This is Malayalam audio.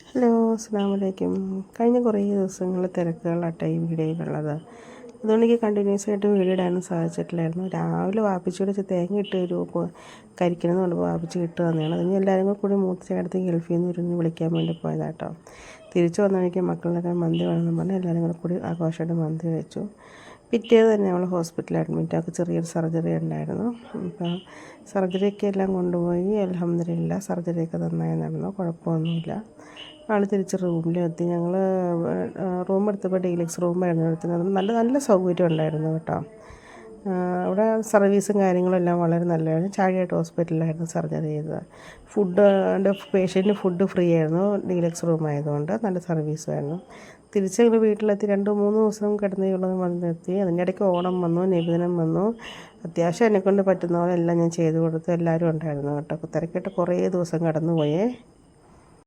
ഹലോ, അസ്സലാമു അലൈക്കും. കഴിഞ്ഞ കുറേ ദിവസങ്ങൾ തിരക്കുകളാട്ടോ ഈ വീഡിയോയിലുള്ളത്. അതുകൊണ്ട് എനിക്ക് കണ്ടിന്യൂസ് ആയിട്ട് വീഡിയോ ഇടാനും സാധിച്ചിട്ടില്ലായിരുന്നു. രാവിലെ വാപ്പിച്ചിയുടെ തേങ്ങ ഇട്ട് ഒരു കരിക്കണമെന്ന് പറഞ്ഞപ്പോൾ വാപ്പിച്ചി ഇട്ട് തന്നെയാണ്. അതിന് എല്ലാവരും കൂടി മൂത്തച്ചേട്ടത്തി ഗൾഫിൽ നിന്ന് ഇരുന്ന് വിളിക്കാൻ വേണ്ടി പോയതാട്ടോ. തിരിച്ചു വന്നെനിക്ക് മക്കളിലൊക്കെ മന്തി വേണമെന്ന് പറഞ്ഞാൽ എല്ലാവരും കൂടി ആഘോഷമായിട്ട് മന്തി വെച്ചു. പിറ്റേന്ന് തന്നെ നമ്മൾ ഹോസ്പിറ്റലിൽ അഡ്മിറ്റ് ആക്കി. ചെറിയൊരു സർജറി ഉണ്ടായിരുന്നു. അപ്പം സർജറിയൊക്കെ എല്ലാം കൊണ്ടുപോയി. അൽഹംദുലില്ലാ സർജറിയൊക്കെ നന്നായി നടന്നു, കുഴപ്പമൊന്നുമില്ല. ആൾ തിരിച്ച് റൂമിലെത്തി. ഞങ്ങൾ റൂം എടുത്തപ്പോൾ ഡീലക്സ് റൂമായിരുന്നു എടുത്തത്. നല്ല നല്ല സൗകര്യം ഉണ്ടായിരുന്നു കേട്ടോ. അവിടെ സർവീസും കാര്യങ്ങളും എല്ലാം വളരെ നല്ലതായിരുന്നു. ചാഴിയായിട്ട് ഹോസ്പിറ്റലിലായിരുന്നു സർജറി ചെയ്തത്. പേഷ്യൻറ്റിന് ഫുഡ് ഫ്രീ ആയിരുന്നു. ഡീലക്സ് റൂം ആയതുകൊണ്ട് നല്ല സർവീസുമായിരുന്നു. തിരിച്ച് ഞങ്ങൾ വീട്ടിലെത്തി 2-3 ദിവസം കിടന്നുള്ളത് വന്നെത്തി. അതിൻ്റെ ഇടയ്ക്ക് ഓണം വന്നു, നബിദിനം വന്നു. അത്യാവശ്യം എന്നെക്കൊണ്ട് പറ്റുന്ന പോലെ എല്ലാം ഞാൻ ചെയ്തു കൊടുത്തു. എല്ലാവരും ഉണ്ടായിരുന്നു കേട്ടോ. അപ്പോൾ തിരക്കിട്ട് കുറേ ദിവസം കടന്നു പോയേ.